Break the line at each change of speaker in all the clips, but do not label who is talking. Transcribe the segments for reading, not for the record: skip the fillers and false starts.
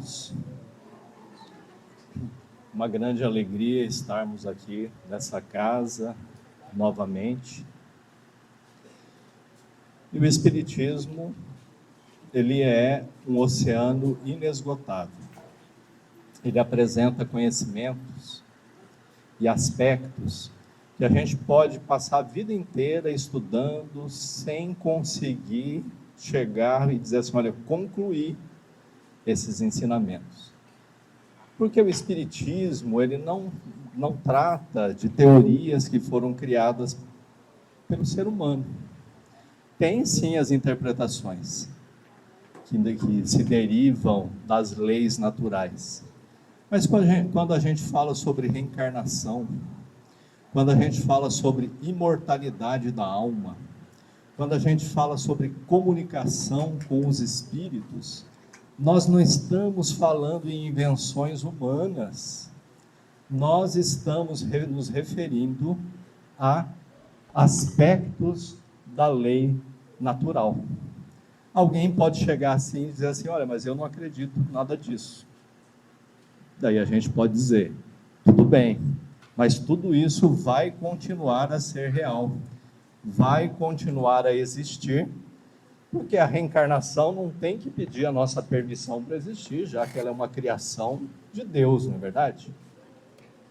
irmãos, uma grande alegria estarmos aqui nessa casa novamente. E o Espiritismo, ele é um oceano inesgotável. Ele apresenta conhecimentos e aspectos que a gente pode passar a vida inteira estudando sem conseguir chegar e dizer assim, olha, concluir esses ensinamentos. Porque o Espiritismo, ele não trata de teorias que foram criadas pelo ser humano. Tem sim as interpretações que se derivam das leis naturais. Mas quando a gente fala sobre reencarnação, quando a gente fala sobre imortalidade da alma, quando a gente fala sobre comunicação com os espíritos, nós não estamos falando em invenções humanas, nós estamos nos referindo a aspectos da lei natural. Alguém pode chegar assim e dizer assim, olha, mas eu não acredito em nada disso. Daí a gente pode dizer, tudo bem, mas tudo isso vai continuar a ser real, vai continuar a existir, porque a reencarnação não tem que pedir a nossa permissão para existir, já que ela é uma criação de Deus, não é verdade?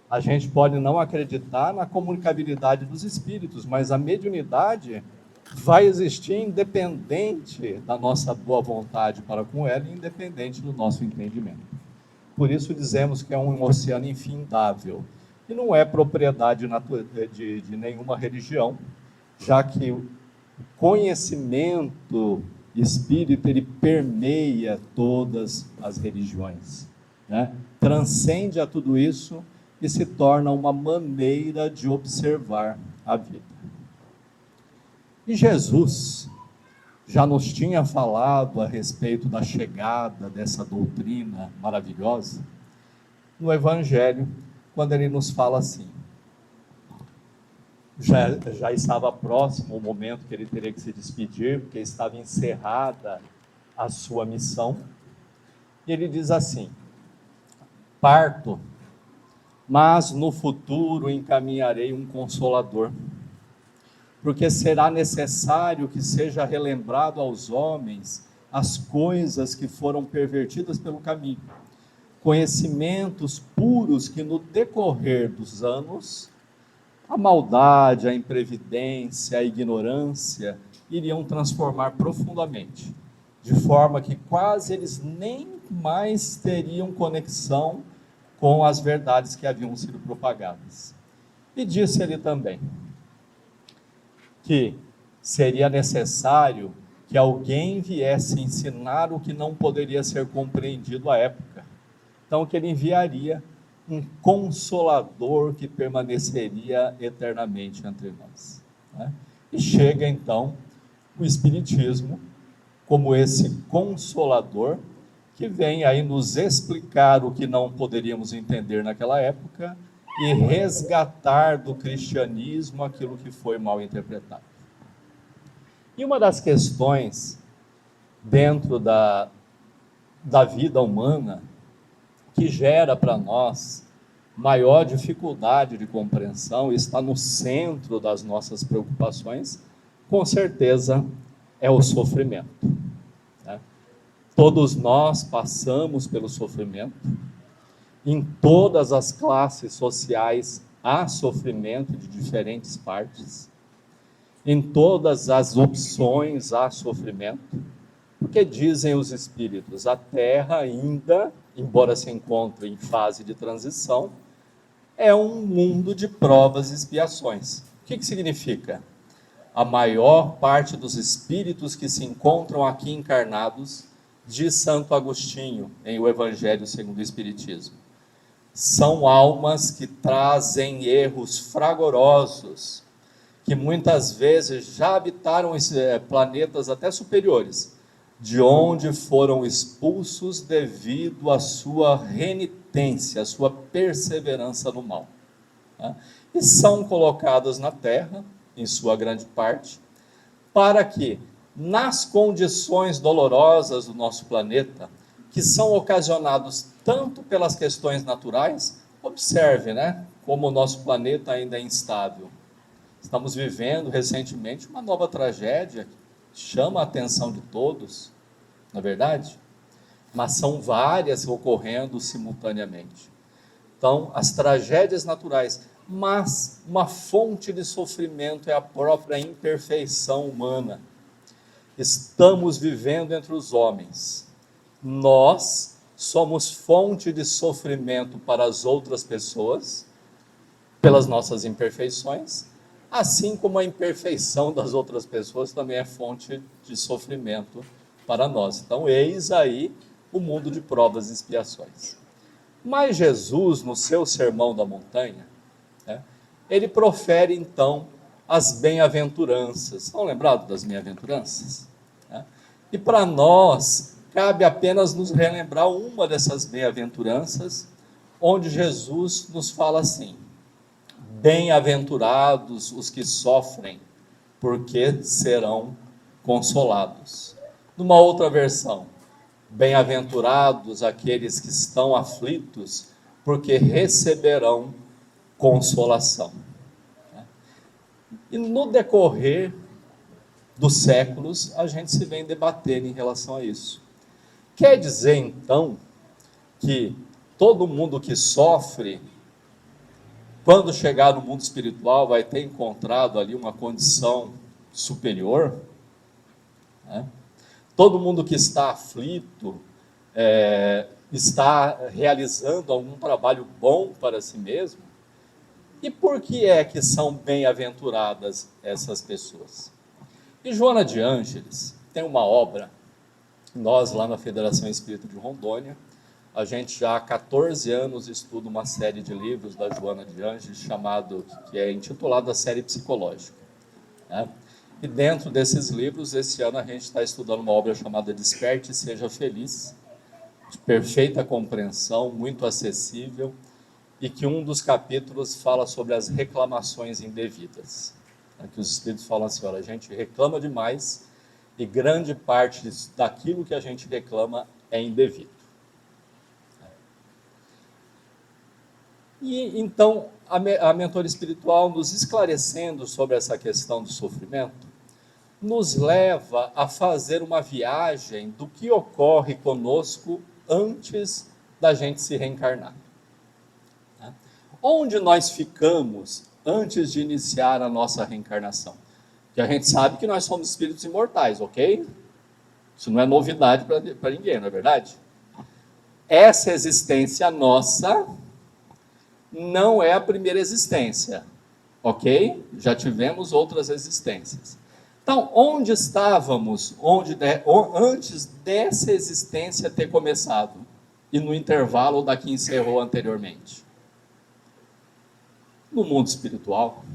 A gente pode não acreditar na comunicabilidade dos espíritos, mas a mediunidade vai existir independente da nossa boa vontade para com ela e independente do nosso entendimento. Por isso dizemos que é um oceano infindável. E não é propriedade de nenhuma religião, já que o conhecimento espírita, ele permeia todas as religiões, né? Transcende a tudo isso e se torna uma maneira de observar a vida. E Jesus já nos tinha falado a respeito da chegada dessa doutrina maravilhosa no Evangelho, quando ele nos fala assim, já estava próximo o momento que ele teria que se despedir, porque estava encerrada a sua missão, e ele diz assim, parto, mas no futuro encaminharei um Consolador, porque será necessário que seja relembrado aos homens as coisas que foram pervertidas pelo caminho, conhecimentos puros que no decorrer dos anos, a maldade, a imprevidência, a ignorância, iriam transformar profundamente, de forma que quase eles nem mais teriam conexão com as verdades que haviam sido propagadas. E disse ele também, que seria necessário que alguém viesse ensinar o que não poderia ser compreendido à época. Então, que ele enviaria um Consolador que permaneceria eternamente entre nós, né? E chega então o Espiritismo como esse Consolador que vem aí nos explicar o que não poderíamos entender naquela época e resgatar do cristianismo aquilo que foi mal interpretado. E uma das questões dentro da vida humana que gera para nós maior dificuldade de compreensão, está no centro das nossas preocupações, com certeza é o sofrimento, né? Todos nós passamos pelo sofrimento, em todas as classes sociais há sofrimento de diferentes partes, em todas as opções há sofrimento, porque dizem os espíritos, a Terra ainda, embora se encontre em fase de transição, é um mundo de provas e expiações. O que significa? A maior parte dos espíritos que se encontram aqui encarnados, diz Santo Agostinho, em O Evangelho segundo o Espiritismo, são almas que trazem erros fragorosos, que muitas vezes já habitaram planetas até superiores, de onde foram expulsos devido à sua renitência, à sua perseverança no mal, né? E são colocados na Terra, em sua grande parte, para que, nas condições dolorosas do nosso planeta, que são ocasionados tanto pelas questões naturais, observe, né, como o nosso planeta ainda é instável. Estamos vivendo recentemente uma nova tragédia que chama a atenção de todos, não é verdade? Mas são várias ocorrendo simultaneamente. Então, as tragédias naturais, mas uma fonte de sofrimento é a própria imperfeição humana. Estamos vivendo entre os homens. Nós somos fonte de sofrimento para as outras pessoas, pelas nossas imperfeições, assim como a imperfeição das outras pessoas também é fonte de sofrimento para nós. Então, eis aí o mundo de provas e expiações. Mas Jesus, no seu Sermão da Montanha, né, ele profere então as bem-aventuranças. Estão lembrados das bem-aventuranças? Né? E para nós, cabe apenas nos relembrar uma dessas bem-aventuranças, onde Jesus nos fala assim: bem-aventurados os que sofrem, porque serão consolados. Numa outra versão, bem-aventurados aqueles que estão aflitos, porque receberão consolação. E no decorrer dos séculos, a gente se vem debatendo em relação a isso. Quer dizer, então, que todo mundo que sofre, quando chegar no mundo espiritual, vai ter encontrado ali uma condição superior? Né? Todo mundo que está aflito está realizando algum trabalho bom para si mesmo? E por que é que são bem-aventuradas essas pessoas? E Joana de Ângeles tem uma obra, nós lá na Federação Espírita de Rondônia, a gente já há 14 anos estuda uma série de livros da Joana de Ângeles, que é intitulada a série psicológica. Né? E dentro desses livros, esse ano a gente está estudando uma obra chamada Desperte e Seja Feliz, de perfeita compreensão, muito acessível, e que um dos capítulos fala sobre as reclamações indevidas. Que os espíritos falam assim: olha, a gente reclama demais e grande parte daquilo que a gente reclama é indevido. E então a mentoria espiritual, nos esclarecendo sobre essa questão do sofrimento, nos leva a fazer uma viagem do que ocorre conosco antes da gente se reencarnar. Onde nós ficamos antes de iniciar a nossa reencarnação? Porque a gente sabe que nós somos espíritos imortais, ok? Isso não é novidade para ninguém, não é verdade? Essa existência nossa não é a primeira existência, ok? Já tivemos outras existências. Então, onde estávamos antes dessa existência ter começado? E no intervalo da que encerrou anteriormente? No mundo espiritual,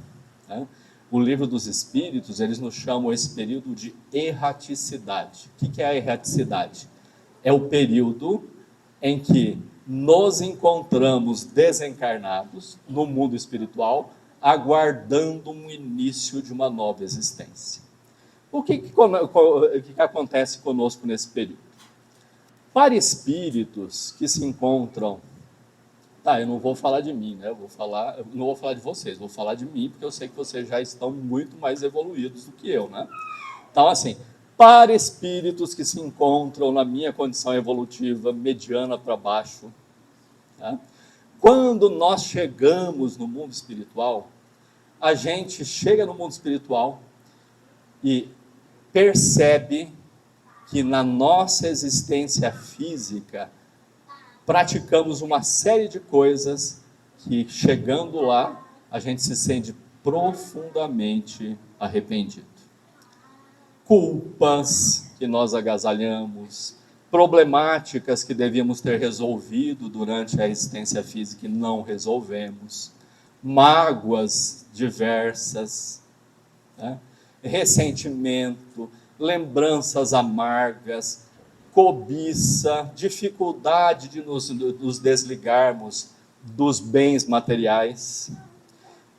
né? O livro dos Espíritos, eles nos chamam esse período de erraticidade. O que é a erraticidade? É o período em que nos encontramos desencarnados no mundo espiritual, aguardando um início de uma nova existência. O que acontece conosco nesse período? Para espíritos que se encontram... eu não vou falar de mim, né? Não vou falar de vocês, vou falar de mim, porque eu sei que vocês já estão muito mais evoluídos do que eu, né? Então, assim, para espíritos que se encontram na minha condição evolutiva, mediana para baixo, né? Quando nós chegamos no mundo espiritual, a gente chega no mundo espiritual e percebe que na nossa existência física, praticamos uma série de coisas que, chegando lá, a gente se sente profundamente arrependido. Culpas que nós agasalhamos, problemáticas que devíamos ter resolvido durante a existência física e não resolvemos, mágoas diversas, né? Ressentimento, lembranças amargas, cobiça, dificuldade de nos desligarmos dos bens materiais,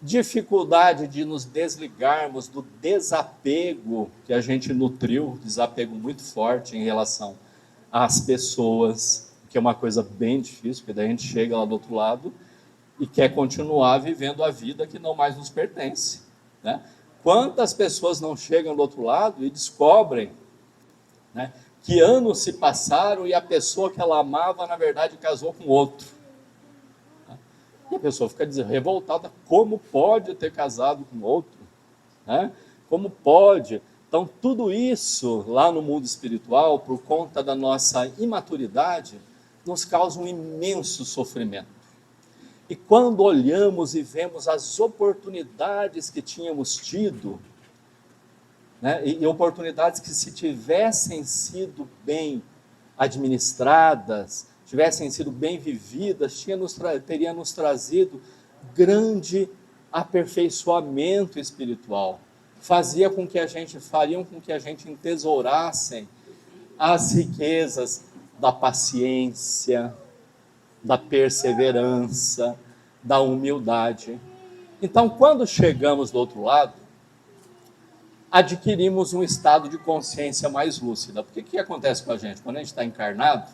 dificuldade de nos desligarmos do desapego que a gente nutriu, desapego muito forte em relação às pessoas, que é uma coisa bem difícil, porque daí a gente chega lá do outro lado e quer continuar vivendo a vida que não mais nos pertence, né? Quantas pessoas não chegam do outro lado e descobrem, né, que anos se passaram e a pessoa que ela amava, na verdade, casou com outro. E a pessoa fica revoltada, como pode ter casado com outro? Né? Como pode? Então, tudo isso, lá no mundo espiritual, por conta da nossa imaturidade, nos causa um imenso sofrimento. E quando olhamos e vemos as oportunidades que tínhamos tido, né, e oportunidades que, se tivessem sido bem administradas, tivessem sido bem vividas, teria nos trazido grande aperfeiçoamento espiritual. Fariam com que a gente entesourasse as riquezas da paciência, da perseverança, da humildade. Então, quando chegamos do outro lado, adquirimos um estado de consciência mais lúcida. Porque o que acontece com a gente? Quando a gente está encarnado,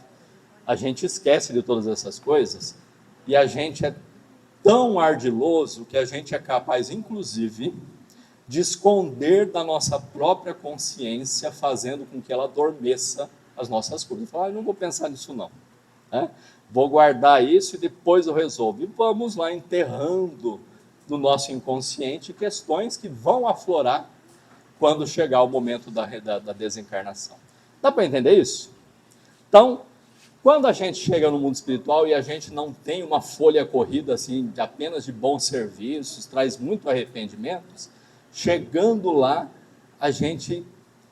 a gente esquece de todas essas coisas e a gente é tão ardiloso que a gente é capaz, inclusive, de esconder da nossa própria consciência, fazendo com que ela adormeça as nossas coisas. Falar, não vou pensar nisso não, né? Vou guardar isso e depois eu resolvo. E vamos lá enterrando no nosso inconsciente questões que vão aflorar quando chegar o momento da desencarnação. Dá para entender isso? Então, quando a gente chega no mundo espiritual e a gente não tem uma folha corrida assim, apenas de bons serviços, traz muito arrependimentos, chegando lá, a gente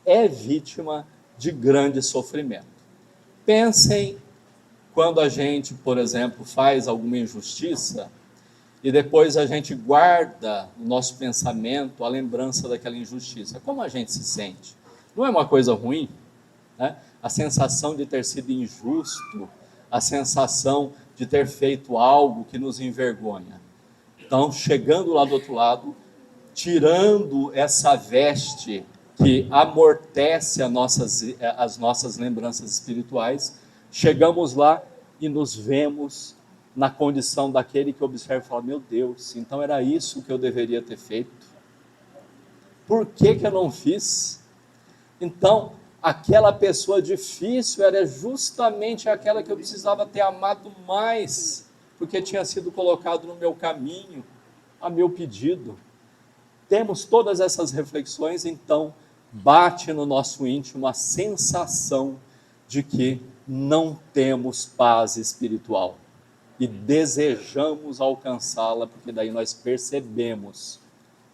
é vítima de grande sofrimento. Pensem quando a gente, por exemplo, faz alguma injustiça e depois a gente guarda no nosso pensamento a lembrança daquela injustiça. Como a gente se sente? Não é uma coisa ruim, né? A sensação de ter sido injusto, a sensação de ter feito algo que nos envergonha. Então, chegando lá do outro lado, tirando essa veste que amortece as nossas lembranças espirituais, chegamos lá e nos vemos na condição daquele que observa e fala, meu Deus, então era isso que eu deveria ter feito? Por que eu não fiz? Então, aquela pessoa difícil era justamente aquela que eu precisava ter amado mais, porque tinha sido colocado no meu caminho, a meu pedido. Temos todas essas reflexões, então bate no nosso íntimo a sensação de que não temos paz espiritual e desejamos alcançá-la, porque daí nós percebemos,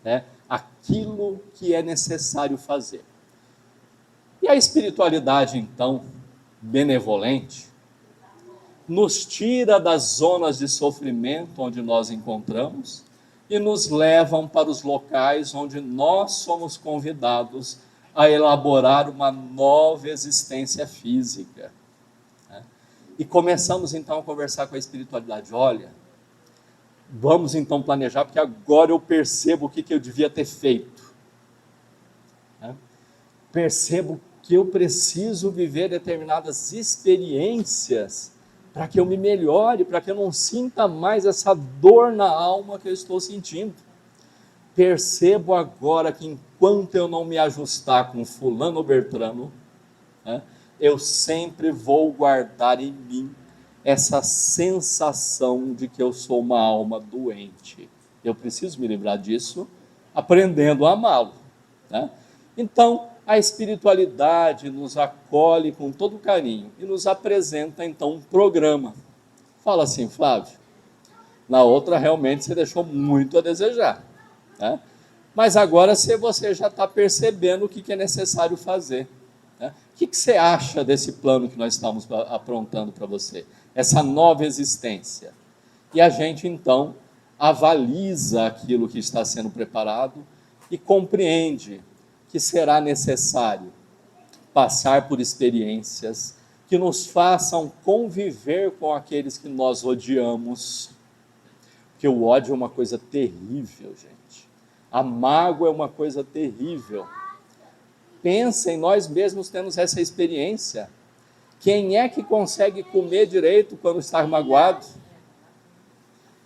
né, aquilo que é necessário fazer. E a espiritualidade, então, benevolente, nos tira das zonas de sofrimento onde nós encontramos e nos levam para os locais onde nós somos convidados a elaborar uma nova existência física. E começamos então a conversar com a espiritualidade. Olha, vamos então planejar, porque agora eu percebo o que eu devia ter feito. Percebo que eu preciso viver determinadas experiências para que eu me melhore, para que eu não sinta mais essa dor na alma que eu estou sentindo. Percebo agora que enquanto eu não me ajustar com fulano ou Bertrano, né, eu sempre vou guardar em mim essa sensação de que eu sou uma alma doente. Eu preciso me lembrar disso, aprendendo a amá-lo, né? Então, a espiritualidade nos acolhe com todo carinho e nos apresenta, então, um programa. Fala assim, Flávio, na outra realmente você deixou muito a desejar, né? Mas agora você já está percebendo o que é necessário fazer. O que você acha desse plano que nós estamos aprontando para você? Essa nova existência. E a gente, então, avaliza aquilo que está sendo preparado e compreende que será necessário passar por experiências que nos façam conviver com aqueles que nós odiamos. Porque o ódio é uma coisa terrível, gente. A mágoa é uma coisa terrível. Pensem, nós mesmos temos essa experiência. Quem é que consegue comer direito quando está magoado?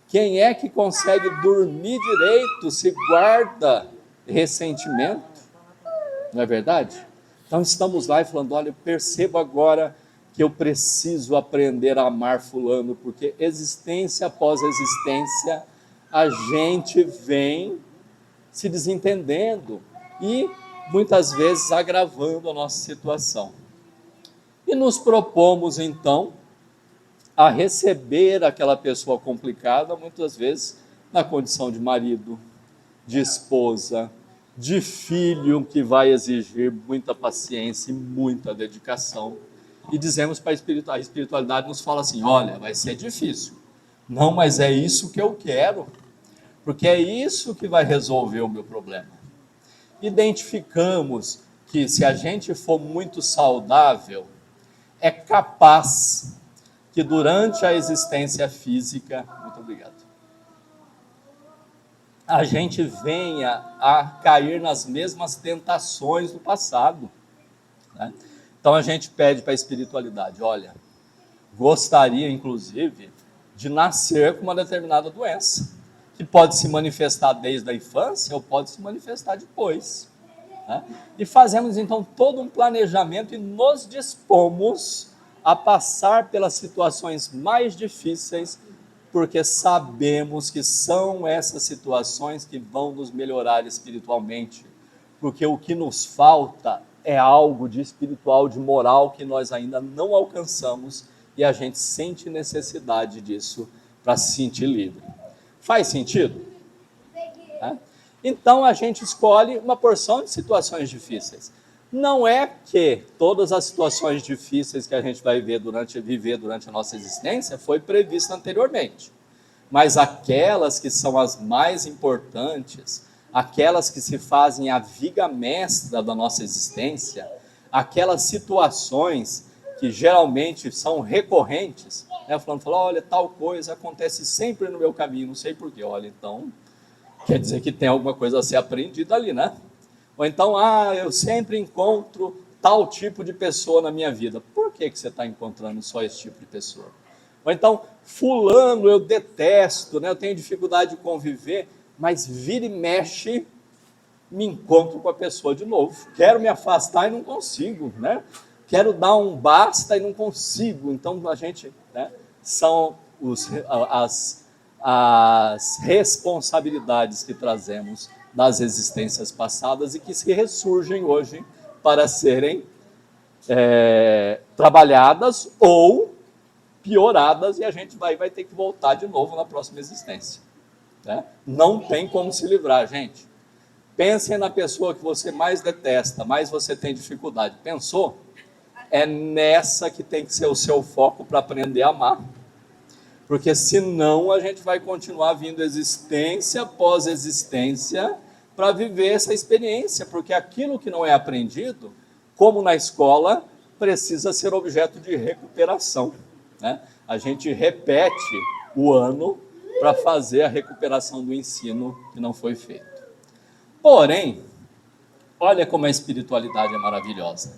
Quem é que consegue dormir direito se guarda ressentimento? Não é verdade? Então estamos lá e falando, olha, eu percebo agora que eu preciso aprender a amar fulano, porque existência após existência, a gente vem se desentendendo e muitas vezes agravando a nossa situação. E nos propomos então a receber aquela pessoa complicada, muitas vezes na condição de marido, de esposa, de filho, que vai exigir muita paciência e muita dedicação. E dizemos para a espiritualidade nos fala assim, olha, vai ser difícil. Não, mas é isso que eu quero, porque é isso que vai resolver o meu problema. Identificamos que se a gente for muito saudável, é capaz que durante a existência física, muito obrigado, a gente venha a cair nas mesmas tentações do passado, né? Então a gente pede para a espiritualidade, olha, gostaria inclusive de nascer com uma determinada doença, que pode se manifestar desde a infância ou pode se manifestar depois, né? E fazemos então todo um planejamento e nos dispomos a passar pelas situações mais difíceis, porque sabemos que são essas situações que vão nos melhorar espiritualmente, porque o que nos falta é algo de espiritual, de moral, que nós ainda não alcançamos, e a gente sente necessidade disso para se sentir livre. Faz sentido? É? Então a gente escolhe uma porção de situações difíceis. Não é que todas as situações difíceis que a gente vai viver durante a nossa existência foi prevista anteriormente, mas aquelas que são as mais importantes, aquelas que se fazem a viga mestra da nossa existência, aquelas situações que geralmente são recorrentes, né? Fulano falou, olha, tal coisa acontece sempre no meu caminho, não sei porquê. Olha, então quer dizer que tem alguma coisa a ser aprendida ali, né? Ou então, eu sempre encontro tal tipo de pessoa na minha vida. Por que você está encontrando só esse tipo de pessoa? Ou então, fulano eu detesto, né? Eu tenho dificuldade de conviver, mas vira e mexe, me encontro com a pessoa de novo. Quero me afastar e não consigo, né? Quero dar um basta e não consigo. Então, a gente, né, são as responsabilidades que trazemos das existências passadas e que se ressurgem hoje para serem trabalhadas ou pioradas, e a gente vai ter que voltar de novo na próxima existência, né? Não tem como se livrar, gente. Pensem na pessoa que você mais detesta, mais você tem dificuldade. Pensou? É nessa que tem que ser o seu foco para aprender a amar. Porque senão a gente vai continuar vindo existência após existência para viver essa experiência, porque aquilo que não é aprendido, como na escola, precisa ser objeto de recuperação, né? A gente repete o ano para fazer a recuperação do ensino que não foi feito. Porém, olha como a espiritualidade é maravilhosa.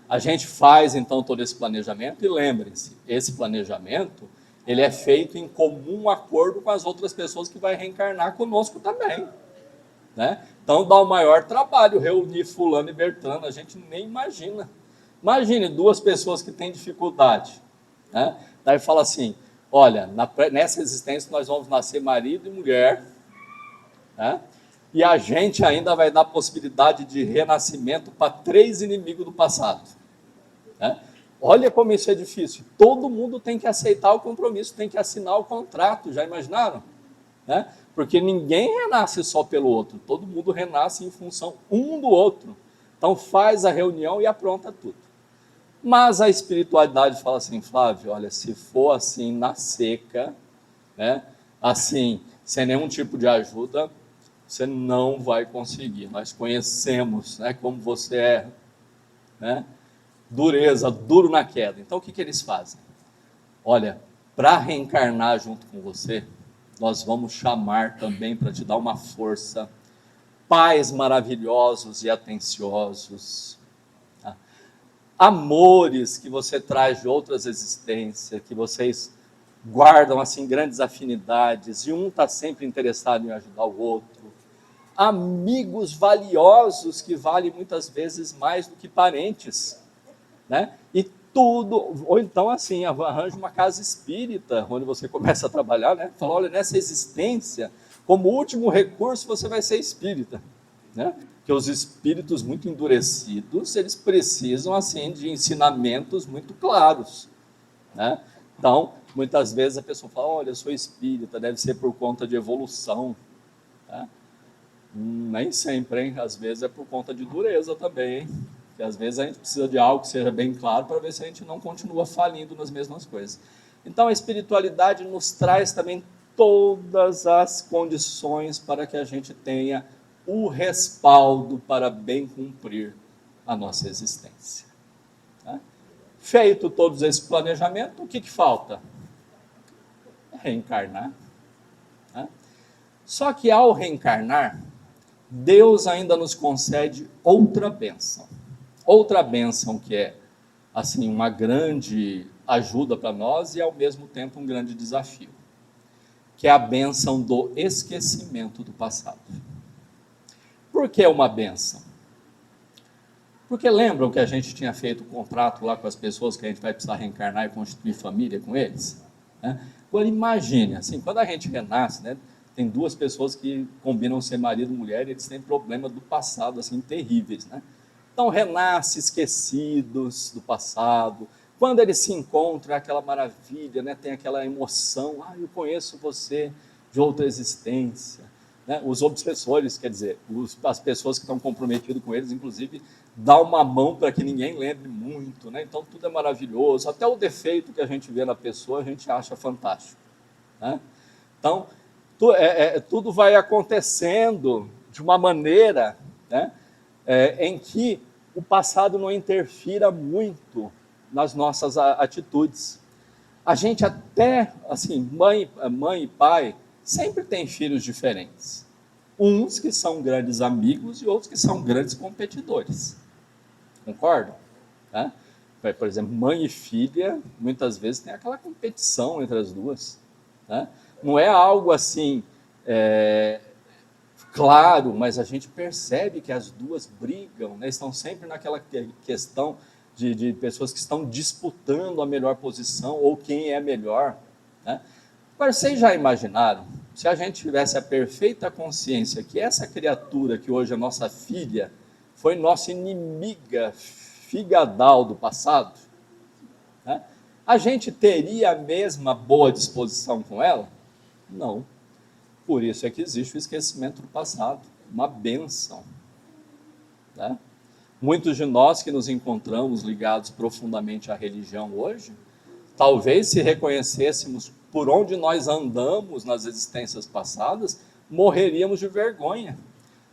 A gente faz então todo esse planejamento, e lembrem-se, esse planejamento ele é feito em comum acordo com as outras pessoas que vai reencarnar conosco também, né? Então dá o maior trabalho reunir fulano e Bertano, a gente nem imagina. Imagine duas pessoas que têm dificuldade, né? Daí fala assim, olha, nessa existência nós vamos nascer marido e mulher, né? E a gente ainda vai dar possibilidade de renascimento para 3 inimigos do passado, né? Olha como isso é difícil. Todo mundo tem que aceitar o compromisso, tem que assinar o contrato, já imaginaram? Né? Porque ninguém renasce só pelo outro, todo mundo renasce em função um do outro. Então faz a reunião e apronta tudo. Mas a espiritualidade fala assim, Flávio, olha, se for assim na seca, né, assim, sem nenhum tipo de ajuda, você não vai conseguir. Nós conhecemos, né, como você é, né? Dureza, duro na queda. Então o que eles fazem? Olha, para reencarnar junto com você, nós vamos chamar também para te dar uma força, pais maravilhosos e atenciosos, tá? amores que você traz de outras existências, que vocês guardam assim grandes afinidades, e um está sempre interessado em ajudar o outro. Amigos valiosos que valem muitas vezes mais do que parentes, né? E tudo, ou então assim, arranja uma casa espírita, onde você começa a trabalhar, né? Fala, olha, nessa existência, como último recurso, você vai ser espírita, né? Porque os espíritos muito endurecidos, eles precisam, assim, de ensinamentos muito claros, né? Então, muitas vezes a pessoa fala, olha, eu sou espírita, deve ser por conta de evolução, né? Nem sempre, hein? Às vezes é por conta de dureza também, hein? Porque às vezes a gente precisa de algo que seja bem claro para ver se a gente não continua falindo nas mesmas coisas. Então a espiritualidade nos traz também todas as condições para que a gente tenha o respaldo para bem cumprir a nossa existência. Tá? Feito todos esse planejamento, o que falta? Reencarnar. Tá? Só que ao reencarnar, Deus ainda nos concede outra bênção. Outra bênção que é, assim, uma grande ajuda para nós e, ao mesmo tempo, um grande desafio, que é a bênção do esquecimento do passado. Por que uma bênção? Porque lembram que a gente tinha feito um contrato lá com as pessoas que a gente vai precisar reencarnar e constituir família com eles? Né? Agora imagine, assim, quando a gente renasce, né, tem duas pessoas que combinam ser marido e mulher e eles têm problemas do passado, assim, terríveis, né? Então, renasce esquecidos do passado. Quando eles se encontram, é aquela maravilha, né? Tem aquela emoção. Eu conheço você de outra existência. Né? Os obsessores, quer dizer, as pessoas que estão comprometidas com eles, inclusive, dá uma mão para que ninguém lembre muito. Né? Então, tudo é maravilhoso. Até o defeito que a gente vê na pessoa, a gente acha fantástico. Né? Então, tudo vai acontecendo de uma maneira, né? Em que o passado não interfira muito nas nossas atitudes. A gente até, assim, mãe e pai, sempre tem filhos diferentes. Uns que são grandes amigos e outros que são grandes competidores. Concordam? Né? Por exemplo, mãe e filha, muitas vezes tem aquela competição entre as duas. Né? Não é algo assim... claro, mas a gente percebe que as duas brigam, né? Estão sempre naquela questão de pessoas que estão disputando a melhor posição ou quem é melhor. Né? Agora, vocês já imaginaram, se a gente tivesse a perfeita consciência que essa criatura que hoje é nossa filha foi nossa inimiga figadal do passado, né? A gente teria a mesma boa disposição com ela? Não. Por isso é que existe o esquecimento do passado, uma bênção. Né? Muitos de nós que nos encontramos ligados profundamente à religião hoje, talvez se reconhecêssemos por onde nós andamos nas existências passadas, morreríamos de vergonha.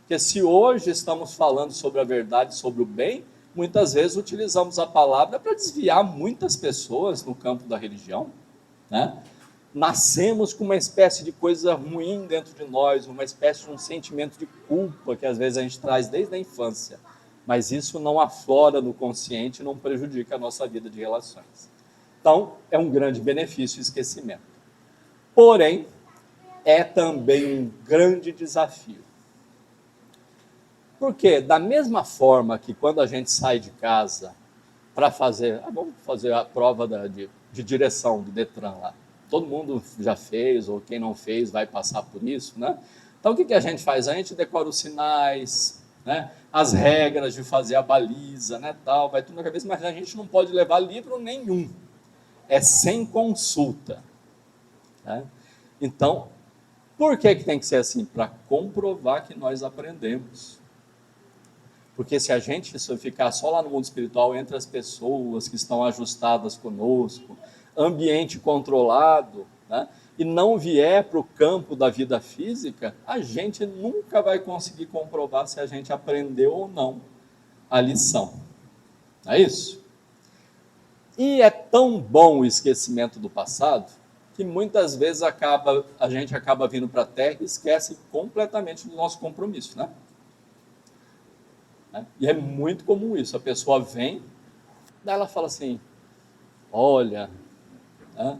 Porque se hoje estamos falando sobre a verdade, sobre o bem, muitas vezes utilizamos a palavra para desviar muitas pessoas no campo da religião, né? Nascemos com uma espécie de coisa ruim dentro de nós, uma espécie de um sentimento de culpa que às vezes a gente traz desde a infância, mas isso não aflora no consciente e não prejudica a nossa vida de relações. Então, é um grande benefício o esquecimento. Porém, é também um grande desafio. Porque, da mesma forma que quando a gente sai de casa para fazer, vamos fazer a prova de direção do Detran lá, todo mundo já fez, ou quem não fez vai passar por isso, né? Então, o que a gente faz? A gente decora os sinais, né? As regras de fazer a baliza, né? Tal, vai tudo na cabeça, mas a gente não pode levar livro nenhum. É sem consulta. Né? Então, por que tem que ser assim? Para comprovar que nós aprendemos. Porque se a gente ficar só lá no mundo espiritual, entre as pessoas que estão ajustadas conosco, ambiente controlado, né, e não vier para o campo da vida física, a gente nunca vai conseguir comprovar se a gente aprendeu ou não a lição. Não é isso? E é tão bom o esquecimento do passado, que muitas vezes a gente acaba vindo para a Terra e esquece completamente do nosso compromisso, né? E é muito comum isso, a pessoa vem, Daí ela fala assim, olha, né,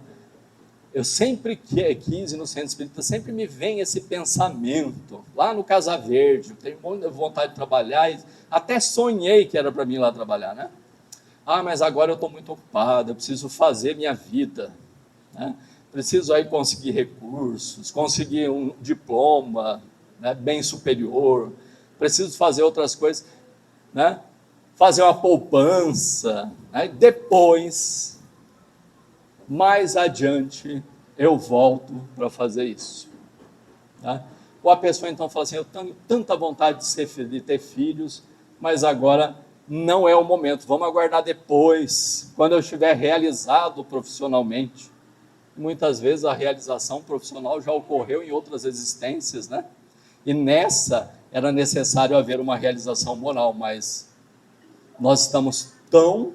eu sempre quis ir no centro espírita, sempre me vem esse pensamento, lá no Casa Verde, eu tenho muita vontade de trabalhar, e até sonhei que era para mim ir lá trabalhar, né? Ah, mas agora eu estou muito ocupado, eu preciso fazer minha vida, né? Preciso aí conseguir recursos, conseguir um diploma, né, bem superior, preciso fazer outras coisas, né? Fazer uma poupança, né? Depois, mais adiante, eu volto para fazer isso. Tá? Ou a pessoa então fala assim, eu tenho tanta vontade de ter filhos, mas agora não é o momento, vamos aguardar depois, quando eu estiver realizado profissionalmente. Muitas vezes a realização profissional já ocorreu em outras existências, né? E nessa era necessário haver uma realização moral, mas nós estamos tão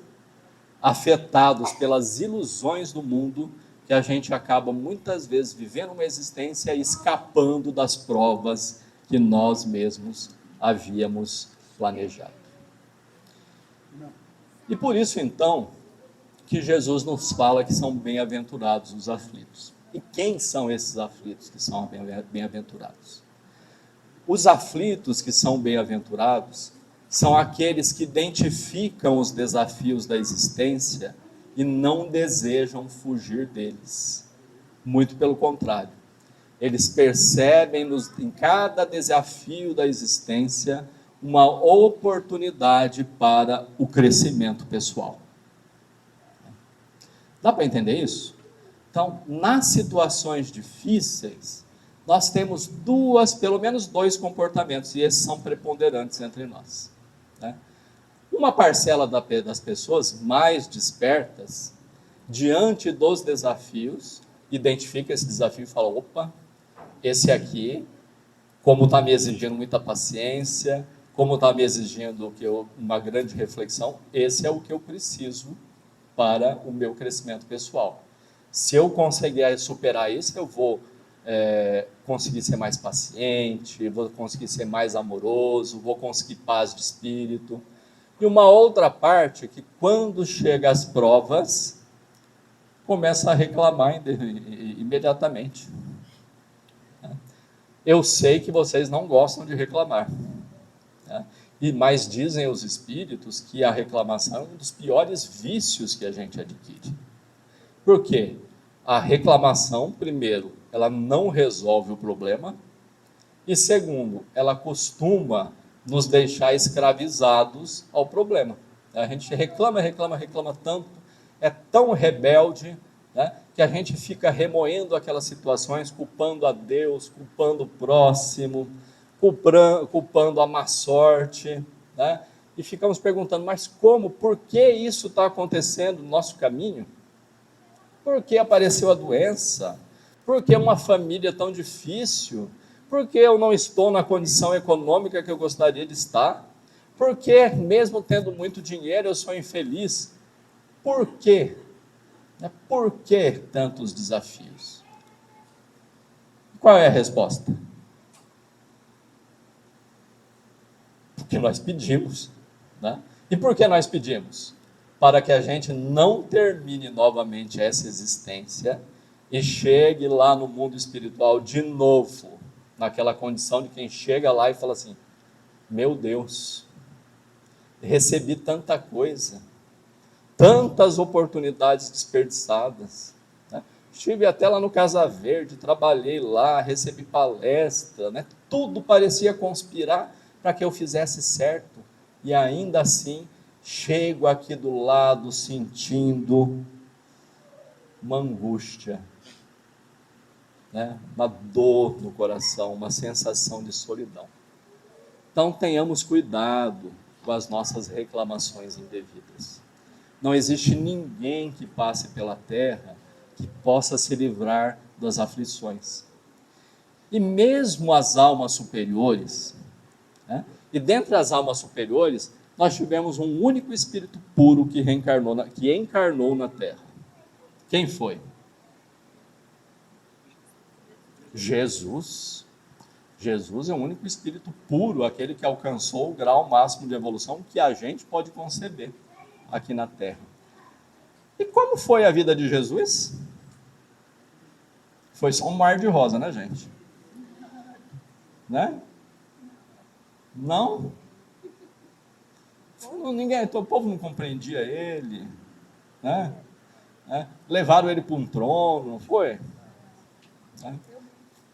afetados pelas ilusões do mundo que a gente acaba muitas vezes vivendo uma existência e escapando das provas que nós mesmos havíamos planejado. E por isso então que Jesus nos fala que são bem-aventurados os aflitos. E quem são esses aflitos que são bem-aventurados? Os aflitos que são bem-aventurados são aqueles que identificam os desafios da existência e não desejam fugir deles. Muito pelo contrário, eles percebem em cada desafio da existência uma oportunidade para o crescimento pessoal. Dá para entender isso? Então, nas situações difíceis, nós temos pelo menos dois comportamentos, e esses são preponderantes entre nós. Né? Uma parcela das pessoas mais despertas, diante dos desafios, identifica esse desafio e fala, opa, esse aqui, como está me exigindo muita paciência, como está me exigindo uma grande reflexão, esse é o que eu preciso para o meu crescimento pessoal. Se eu conseguir superar isso, eu vou conseguir ser mais paciente, vou conseguir ser mais amoroso, vou conseguir paz de espírito. E uma outra parte que, quando chega às provas, começa a reclamar imediatamente. Eu sei que vocês não gostam de reclamar, né? Mas dizem os espíritos que a reclamação é um dos piores vícios que a gente adquire. Por quê? A reclamação, primeiro, ela não resolve o problema, e segundo, ela costuma nos deixar escravizados ao problema. A gente reclama tanto, é tão rebelde, né, que a gente fica remoendo aquelas situações, culpando a Deus, culpando o próximo, culpando a má sorte, né, e ficamos perguntando, mas como, por que isso está acontecendo no nosso caminho? Por que apareceu a doença? Por que uma família tão difícil? Por que eu não estou na condição econômica que eu gostaria de estar? Por que, mesmo tendo muito dinheiro, eu sou infeliz? Por quê? Por que tantos desafios? Qual é a resposta? Porque nós pedimos, né? E por que nós pedimos? Para que a gente não termine novamente essa existência e chegue lá no mundo espiritual de novo, naquela condição de quem chega lá e fala assim, meu Deus, recebi tanta coisa, tantas oportunidades desperdiçadas, né? Estive até lá no Casa Verde, trabalhei lá, recebi palestra, né? Tudo parecia conspirar para que eu fizesse certo, e ainda assim chego aqui do lado sentindo uma angústia, né? Uma dor no coração, uma sensação de solidão. Então tenhamos cuidado com as nossas reclamações indevidas. Não existe ninguém que passe pela terra que possa se livrar das aflições. E mesmo as almas superiores, né? E dentre as almas superiores, nós tivemos um único espírito puro que encarnou na terra. Quem foi? Jesus. Jesus é o único espírito puro, aquele que alcançou o grau máximo de evolução que a gente pode conceber. aqui na terra. E como foi a vida de Jesus? Foi só um mar de rosa, né, gente? Né? Não? O povo não compreendia ele, né? Levaram ele para um trono, não foi? Né?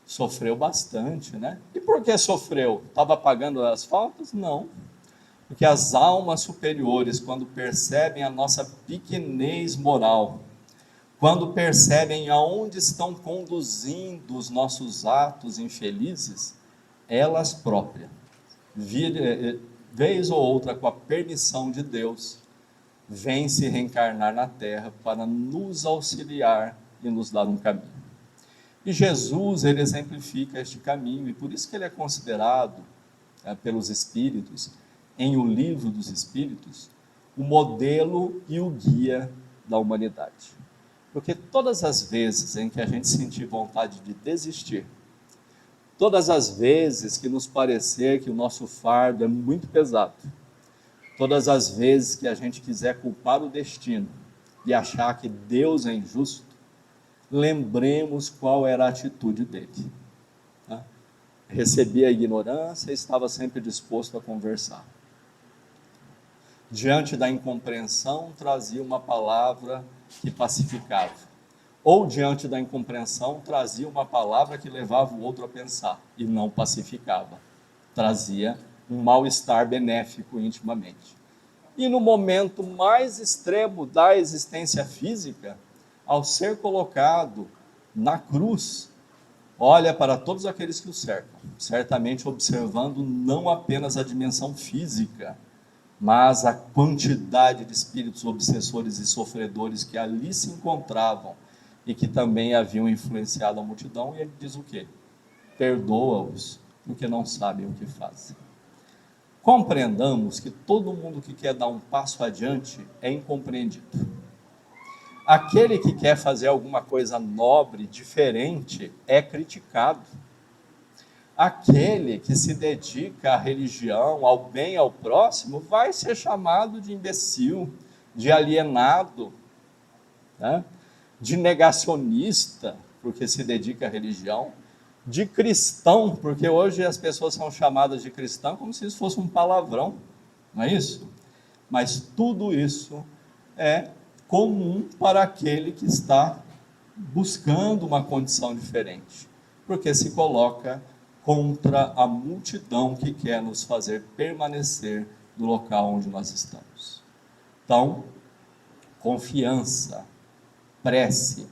Sofreu bastante, né? E por que sofreu? Estava pagando as faltas? Não. Porque as almas superiores, quando percebem a nossa pequenez moral, quando percebem aonde estão conduzindo os nossos atos infelizes, elas próprias, vez ou outra, com a permissão de Deus, vêm se reencarnar na terra para nos auxiliar e nos dar um caminho. E Jesus, ele exemplifica este caminho, e por isso que ele é considerado, pelos Espíritos, em O Livro dos Espíritos, o modelo e o guia da humanidade. Porque todas as vezes em que a gente sentir vontade de desistir, todas as vezes que nos parecer que o nosso fardo é muito pesado, todas as vezes que a gente quiser culpar o destino e achar que Deus é injusto, lembremos qual era a atitude dele. Recebia a ignorância e estava sempre disposto a conversar. Diante da incompreensão, trazia uma palavra que pacificava. Ou diante da incompreensão, trazia uma palavra que levava o outro a pensar e não pacificava. Trazia um mal-estar benéfico intimamente. E no momento mais extremo da existência física, ao ser colocado na cruz, olha para todos aqueles que o cercam, certamente observando não apenas a dimensão física, mas a quantidade de espíritos obsessores e sofredores que ali se encontravam e que também haviam influenciado a multidão, e ele diz o quê? Perdoa-os, porque não sabem o que fazem. Compreendamos que todo mundo que quer dar um passo adiante é incompreendido. Aquele que quer fazer alguma coisa nobre, diferente, é criticado. Aquele que se dedica à religião, ao bem, ao próximo, vai ser chamado de imbecil, de alienado, né? De negacionista, porque se dedica à religião, de cristão, porque hoje as pessoas são chamadas de cristão como se isso fosse um palavrão, não é isso? Mas tudo isso é comum para aquele que está buscando uma condição diferente, porque se coloca contra a multidão que quer nos fazer permanecer no local onde nós estamos. Então, confiança, prece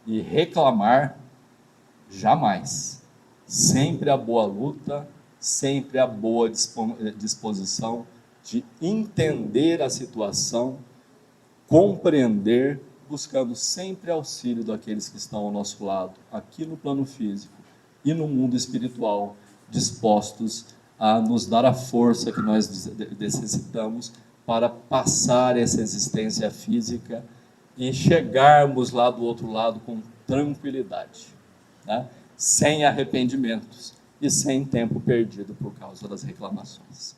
e reclamar, jamais. Sempre a boa luta, sempre a boa disposição de entender a situação, compreender, buscando sempre auxílio daqueles que estão ao nosso lado, aqui no plano físico e no mundo espiritual, dispostos a nos dar a força que nós necessitamos para passar essa existência física e chegarmos lá do outro lado com tranquilidade, né? Sem arrependimentos e sem tempo perdido por causa das reclamações.